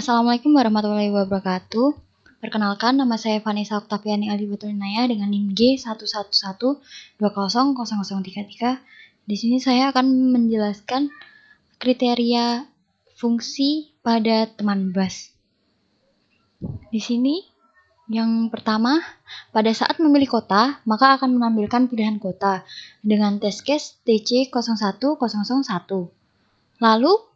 Assalamualaikum warahmatullahi wabarakatuh. Perkenalkan, nama saya Vanessa Oktaviani Alibutulinaya dengan NIM G111200033. Di sini saya akan menjelaskan kriteria fungsi pada teman bus. Di sini yang pertama, pada saat memilih kota, maka akan menampilkan pilihan kota dengan test case TC01001. Lalu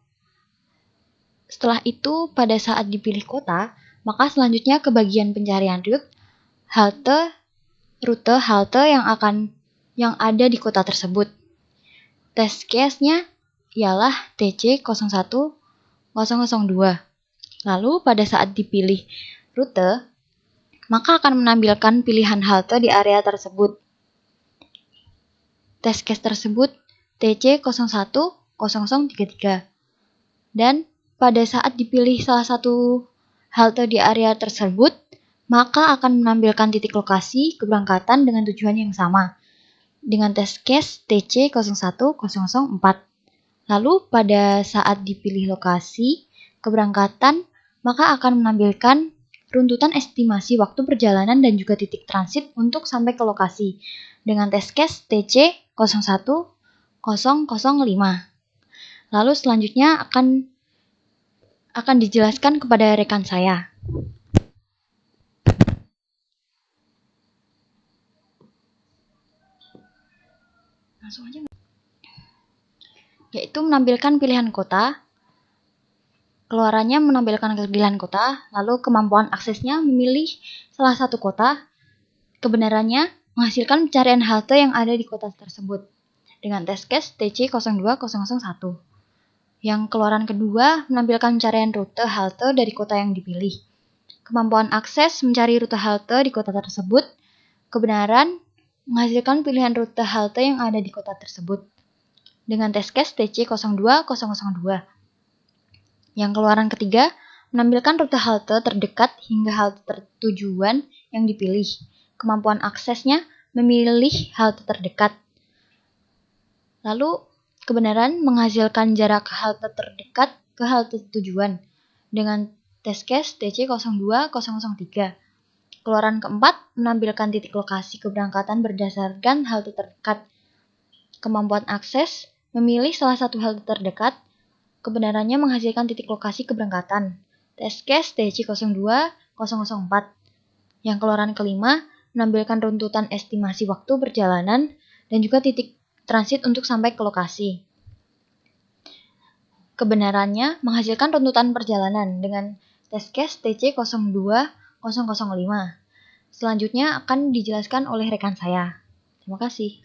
setelah itu, pada saat dipilih kota, maka selanjutnya ke bagian pencarian rute halte yang ada di kota tersebut. Test case-nya ialah TC01002. Lalu pada saat dipilih rute, maka akan menampilkan pilihan halte di area tersebut. Test case tersebut TC01033. Dan pada saat dipilih salah satu halte di area tersebut, maka akan menampilkan titik lokasi keberangkatan dengan tujuan yang sama, dengan test case TC01004. Lalu pada saat dipilih lokasi keberangkatan, maka akan menampilkan runtutan estimasi waktu perjalanan dan juga titik transit untuk sampai ke lokasi, dengan test case TC01005. Lalu selanjutnya akan dijelaskan kepada rekan saya. Langsung aja. Yaitu menampilkan pilihan kota. Keluarannya menampilkan pilihan kota, lalu kemampuan aksesnya memilih salah satu kota. Kebenarannya menghasilkan pencarian halte yang ada di kota tersebut dengan test case TC02001. Yang keluaran kedua menampilkan pencarian rute halte dari kota yang dipilih. Kemampuan akses mencari rute halte di kota tersebut. Kebenaran menghasilkan pilihan rute halte yang ada di kota tersebut dengan test case TC02002. Yang keluaran ketiga menampilkan rute halte terdekat hingga halte tujuan yang dipilih. Kemampuan aksesnya memilih halte terdekat. Lalu kebenaran menghasilkan jarak halte terdekat ke halte tujuan dengan test case TC02003. Keluaran keempat menampilkan titik lokasi keberangkatan berdasarkan halte terdekat. Kemampuan akses memilih salah satu halte terdekat. Kebenarannya menghasilkan titik lokasi keberangkatan. Test case TC02004. Yang keluaran kelima menampilkan runtutan estimasi waktu perjalanan dan juga titik transit untuk sampai ke lokasi. Kebenarannya menghasilkan runtutan perjalanan dengan test case TC02005. Selanjutnya akan dijelaskan oleh rekan saya. Terima kasih.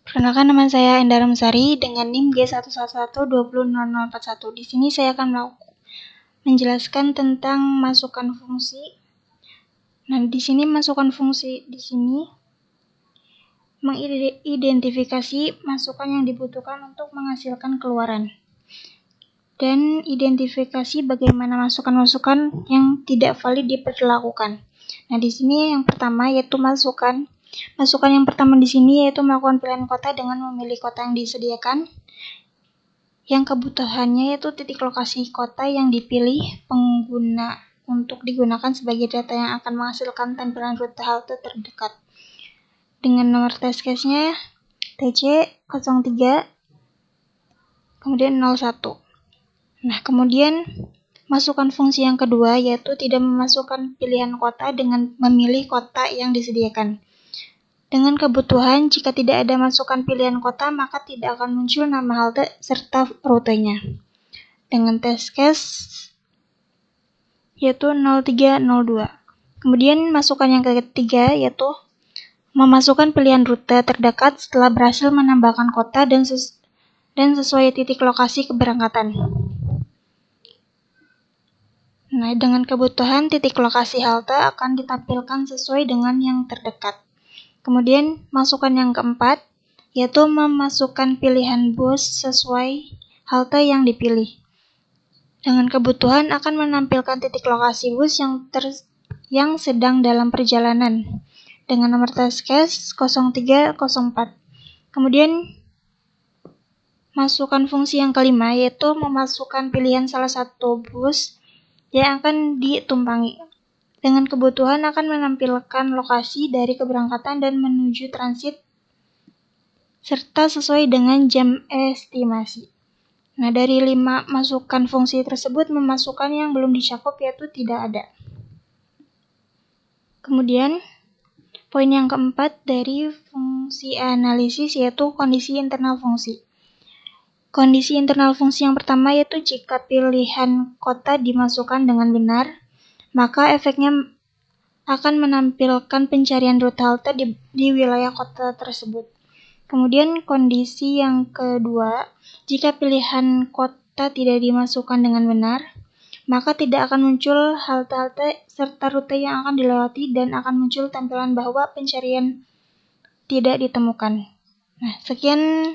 Perkenalkan, nama saya Endara Mesari dengan NIM G111200041. Di sini saya akan menjelaskan tentang masukan fungsi. Nah, di sini masukan fungsi di sini mengidentifikasi masukan yang dibutuhkan untuk menghasilkan keluaran dan identifikasi bagaimana masukan-masukan yang tidak valid diperlakukan. Nah, di sini yang pertama yaitu masukan yang pertama di sini yaitu melakukan pilihan kota dengan memilih kota yang disediakan. Yang kebutuhannya yaitu titik lokasi kota yang dipilih pengguna untuk digunakan sebagai data yang akan menghasilkan tampilan rute halte terdekat. Dengan nomor test case-nya TC03 kemudian 01. Nah, kemudian masukan fungsi yang kedua yaitu tidak memasukkan pilihan kota dengan memilih kota yang disediakan. Dengan kebutuhan, jika tidak ada masukan pilihan kota, maka tidak akan muncul nama halte serta rutenya. Dengan test case yaitu 0302. Kemudian masukan yang ketiga yaitu memasukkan pilihan rute terdekat setelah berhasil menambahkan kota dan sesuai titik lokasi keberangkatan. Nah, dengan kebutuhan titik lokasi halte akan ditampilkan sesuai dengan yang terdekat. Kemudian masukan yang keempat yaitu memasukkan pilihan bus sesuai halte yang dipilih. Dengan kebutuhan akan menampilkan titik lokasi bus yang sedang dalam perjalanan dengan nomor test case 0304. Kemudian masukkan fungsi yang kelima, yaitu memasukkan pilihan salah satu bus yang akan ditumpangi. Dengan kebutuhan akan menampilkan lokasi dari keberangkatan dan menuju transit serta sesuai dengan jam estimasi. Nah, dari 5 masukan fungsi tersebut, memasukkan yang belum dicakup yaitu tidak ada. Kemudian, poin yang keempat dari fungsi analisis yaitu kondisi internal fungsi. Kondisi internal fungsi yang pertama yaitu jika pilihan kota dimasukkan dengan benar, maka efeknya akan menampilkan pencarian rute halte di wilayah kota tersebut. Kemudian kondisi yang kedua, jika pilihan kota tidak dimasukkan dengan benar, maka tidak akan muncul halte-halte serta rute yang akan dilewati dan akan muncul tampilan bahwa pencarian tidak ditemukan. Nah, sekian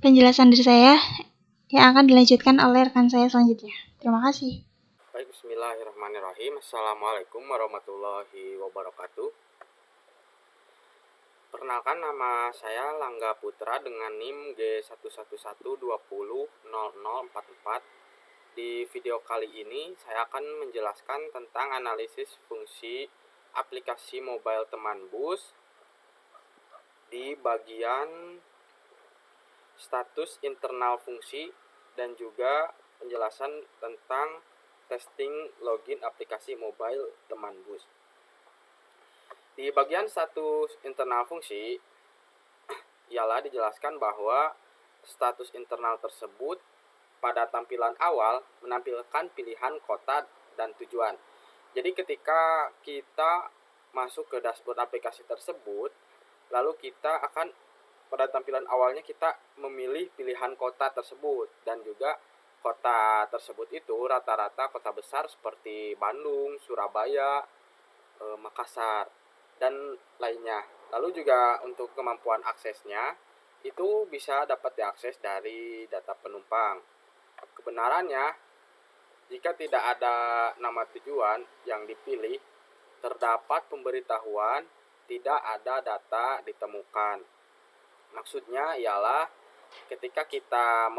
penjelasan dari saya yang akan dilanjutkan oleh rekan saya selanjutnya. Terima kasih. Baik, bismillahirrahmanirrahim. Assalamualaikum warahmatullahi wabarakatuh. Perkenalkan, nama saya Langga Putra dengan NIM G111200044. Di video kali ini saya akan menjelaskan tentang analisis fungsi aplikasi mobile teman bus di bagian status internal fungsi dan juga penjelasan tentang testing login aplikasi mobile teman bus. Di bagian status internal fungsi ialah dijelaskan bahwa status internal tersebut pada tampilan awal menampilkan pilihan kota dan tujuan. Jadi ketika kita masuk ke dashboard aplikasi tersebut, lalu kita akan pada tampilan awalnya kita memilih pilihan kota tersebut, dan juga kota tersebut itu rata-rata kota besar seperti Bandung, Surabaya, Makassar, dan lainnya. Lalu juga untuk kemampuan aksesnya itu bisa dapat diakses dari data penumpang. Kebenarannya, jika tidak ada nama tujuan yang dipilih, terdapat pemberitahuan tidak ada data ditemukan. Maksudnya ialah ketika kita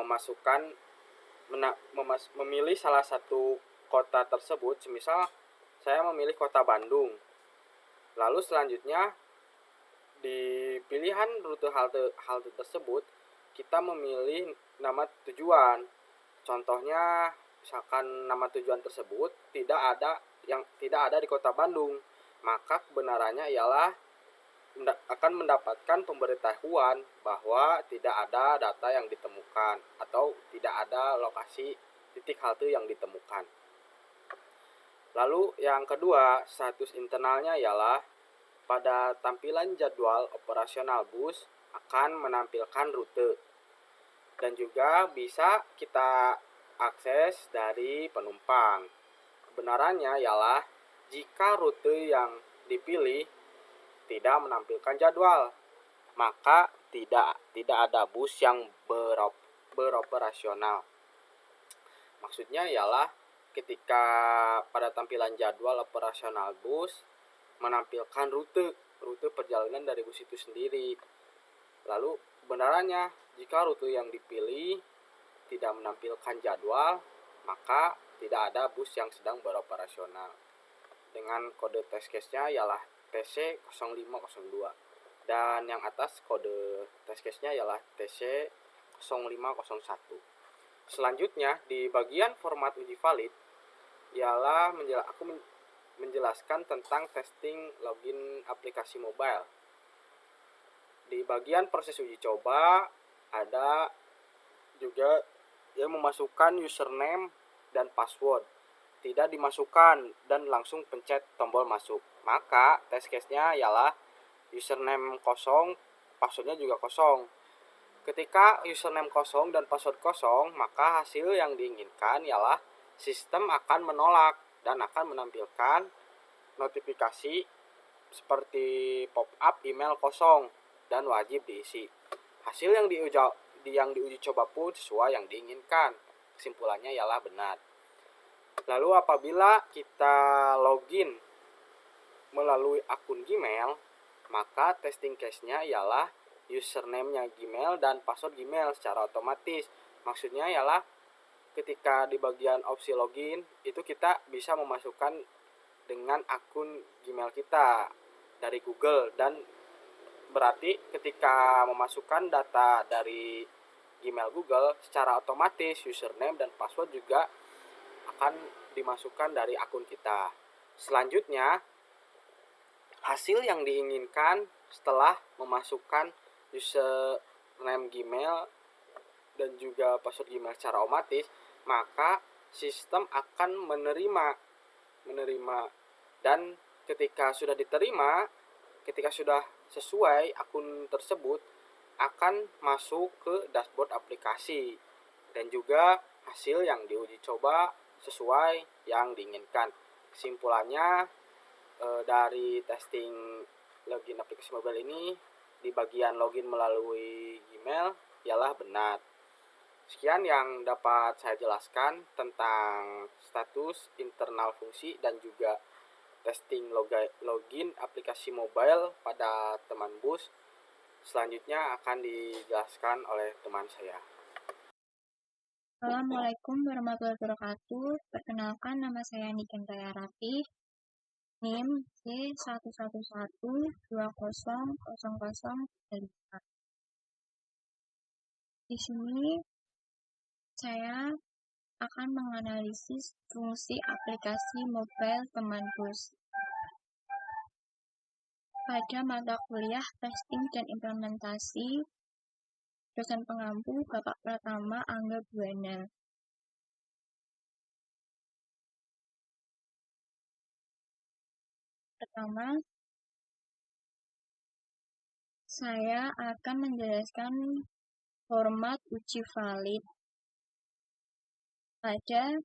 memilih salah satu kota tersebut, semisal saya memilih kota Bandung, lalu selanjutnya di pilihan rute halte tersebut kita memilih nama tujuan. Contohnya misalkan nama tujuan tersebut tidak ada di kota Bandung, maka kebenarannya ialah akan mendapatkan pemberitahuan bahwa tidak ada data yang ditemukan atau tidak ada lokasi titik halte yang ditemukan. Lalu yang kedua, status internalnya ialah pada tampilan jadwal operasional bus akan menampilkan rute dan juga bisa kita akses dari penumpang. Kebenarannya ialah jika rute yang dipilih tidak menampilkan jadwal, maka tidak ada bus yang beroperasional. Maksudnya ialah ketika pada tampilan jadwal operasional bus menampilkan rute perjalanan dari bus itu sendiri. Lalu kebenarannya jika rute yang dipilih tidak menampilkan jadwal, maka tidak ada bus yang sedang beroperasional. Dengan kode test case-nya ialah TC0502, dan yang atas kode test case-nya ialah TC0501. Selanjutnya di bagian format uji valid ialah aku menjelaskan tentang testing login aplikasi mobile. Di bagian proses uji coba ada juga yang memasukkan username dan password. Tidak dimasukkan dan langsung pencet tombol masuk. Maka test case-nya ialah username kosong, passwordnya juga kosong. Ketika username kosong dan password kosong, maka hasil yang diinginkan ialah sistem akan menolak dan akan menampilkan notifikasi seperti pop-up email kosong dan wajib diisi. Hasil yang diuji coba pun sesuai yang diinginkan. Kesimpulannya ialah benar. Lalu apabila kita login melalui akun Gmail, maka testing case-nya ialah username-nya Gmail dan password Gmail secara otomatis. Maksudnya ialah ketika di bagian opsi login itu kita bisa memasukkan dengan akun Gmail kita dari Google, dan berarti ketika memasukkan data dari Gmail Google secara otomatis username dan password juga akan dimasukkan dari akun kita. Selanjutnya, hasil yang diinginkan setelah memasukkan username Gmail dan juga password Gmail secara otomatis, maka sistem akan menerima dan ketika sudah diterima, ketika sudah sesuai akun tersebut akan masuk ke dashboard aplikasi dan juga hasil yang diuji coba sesuai yang diinginkan. Kesimpulannya, dari testing login aplikasi mobile ini di bagian login melalui Gmail ialah benar. Sekian yang dapat saya jelaskan tentang status internal fungsi dan juga testing login aplikasi mobile pada teman bus. Selanjutnya akan dijelaskan oleh teman saya. Assalamualaikum warahmatullahi wabarakatuh. Perkenalkan, nama saya Niken Rati, NIM C111200005. Di sini saya akan menganalisis fungsi aplikasi mobile teman bus. Pada mata kuliah testing dan implementasi, dosen pengampu Bapak Pratama Angga Buana. Pertama, saya akan menjelaskan format uji valid pada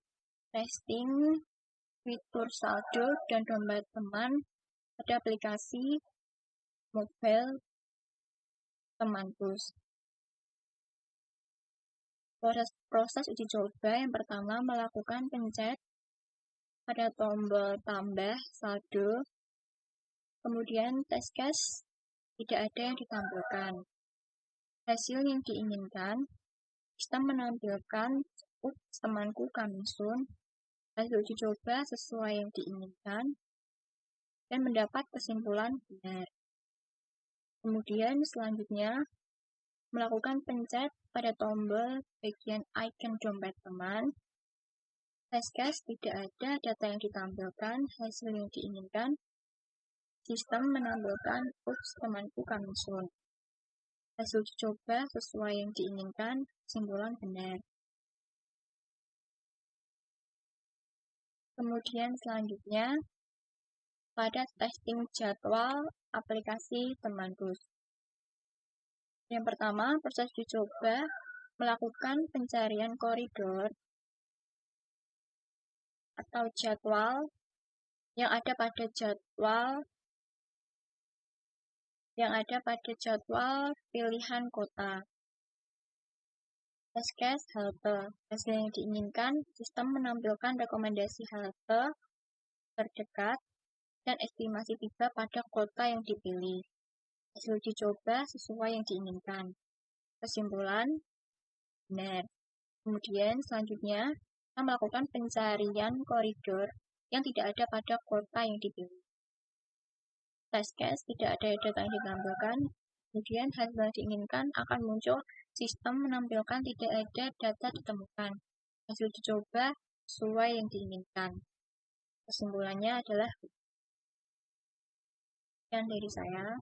testing fitur saldo dan dompet teman pada aplikasi mobile teman bus. Proses uji coba yang pertama, melakukan pencet pada tombol tambah saldo, kemudian test case tidak ada yang ditampilkan. Hasil yang diinginkan, sistem menampilkan temanku coming soon. Hasil uji coba sesuai yang diinginkan dan mendapat kesimpulan benar. Kemudian selanjutnya melakukan pencet pada tombol bagian icon dompet teman. Test case tidak ada data yang ditampilkan, hasil yang diinginkan. Sistem menampilkan temanku coming soon. Hasil uji coba sesuai yang diinginkan, kesimpulan benar. Kemudian selanjutnya pada testing jadwal aplikasi teman bus. Yang pertama, proses uji coba melakukan pencarian koridor atau jadwal yang ada pada jadwal pilihan kota. Test case halte. Hasil yang diinginkan, sistem menampilkan rekomendasi halte terdekat dan estimasi tiba pada kota yang dipilih. Hasil uji coba sesuai yang diinginkan. Kesimpulan benar. Kemudian selanjutnya kita melakukan pencarian koridor yang tidak ada pada kota yang dipilih. Test case tidak ada data yang ditampilkan. Kemudian hasil yang diinginkan akan muncul, sistem menampilkan tidak ada data ditemukan. Hasil uji coba sesuai yang diinginkan. Kesimpulannya adalah sekian dari saya.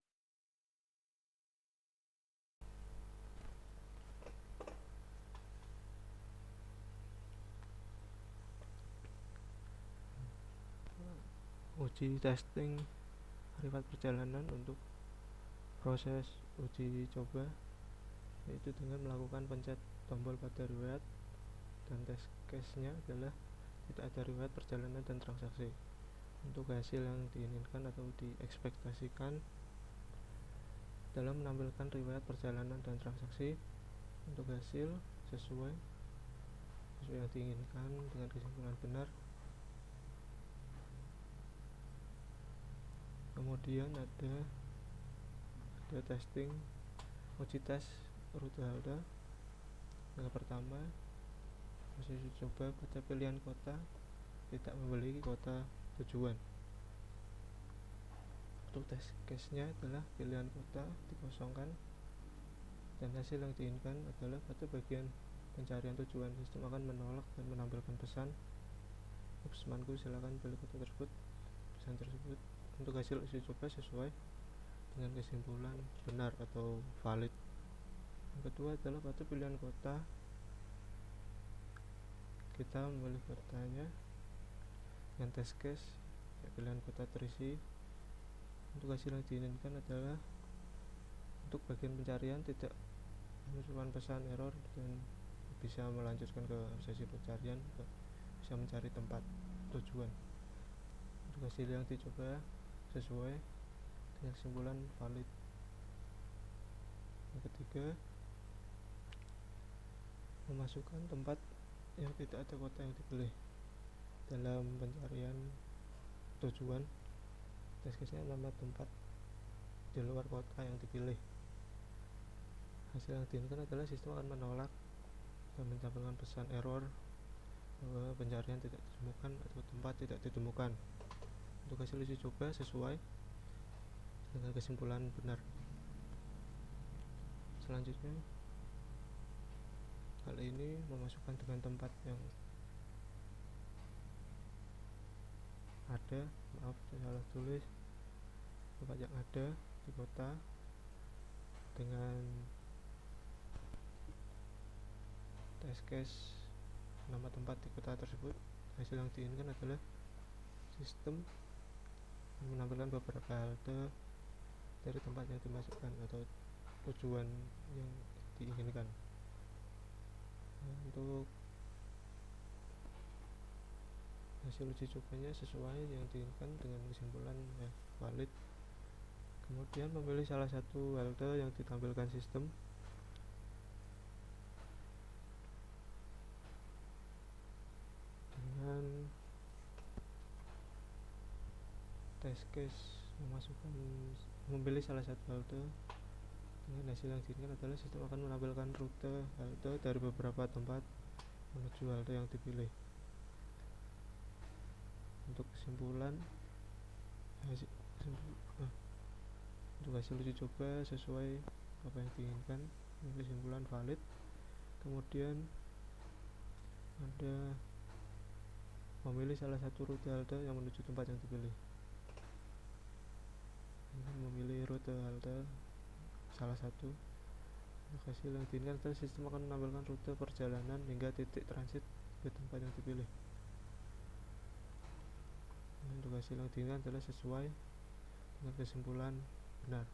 Uji testing riwayat perjalanan untuk proses uji coba, yaitu dengan melakukan pencet tombol pada riwayat, dan test case-nya adalah tidak ada riwayat perjalanan dan transaksi. Untuk hasil yang diinginkan atau diekspektasikan dalam menampilkan riwayat perjalanan dan transaksi, untuk hasil sesuai yang diinginkan dengan kesimpulan benar. Kemudian ada testing uji tes rute halte. Yang pertama, uji coba pada pilihan kota tidak memiliki kota tujuan. Untuk test case-nya adalah pilihan kota dikosongkan dan hasil yang diinginkan adalah pada bagian pencarian tujuan. Sistem akan menolak dan menampilkan pesan, "Ups, temanku, silakan pilih kota tersebut." Pesan tersebut untuk hasil uji coba sesuai dengan kesimpulan benar atau valid. Yang kedua adalah pada pilihan kota kita memilih kotanya. Yang test case pilihan kota terisi. Untuk hasil yang diinginkan adalah untuk bagian pencarian tidak memunculkan pesan error dan bisa melanjutkan ke sesi pencarian, bisa mencari tempat tujuan. Untuk hasil yang dicoba sesuai dengan kesimpulan valid. Yang ketiga, memasukkan tempat yang tidak ada kota yang dipilih dalam pencarian tujuan. Test case-nya nama tempat di luar kota yang dipilih. Hasil yang diinginkan adalah sistem akan menolak dan menampilkan pesan error bahwa pencarian tidak ditemukan atau tempat tidak ditemukan. Untuk hasil uji coba sesuai dengan kesimpulan benar. Selanjutnya, kali ini memasukkan dengan tempat yang ada, saya salah tulis, tempat yang ada di kota dengan test case nama tempat di kota tersebut. Hasil yang diinginkan adalah sistem menampilkan beberapa halte dari tempat yang dimasukkan atau tujuan yang diinginkan. Untuk hasil uji cobanya sesuai yang diinginkan dengan kesimpulan valid. Kemudian memilih salah satu halte yang ditampilkan sistem. Dengan test case memilih salah satu halte dengan hasil yang diinginkan adalah sistem akan menampilkan rute halte dari beberapa tempat menuju halte yang dipilih. Untuk kesimpulan untuk hasil uji coba sesuai apa yang diinginkan, kesimpulan valid. Kemudian ada memilih salah satu rute halte yang menuju tempat yang dipilih. Memilih rute halte salah satu. Untuk hasil yang diinginkan adalah sistem akan menampilkan rute perjalanan hingga titik transit ke tempat yang dipilih. Untuk hasil yang diinginkan adalah sesuai dengan kesimpulan benar.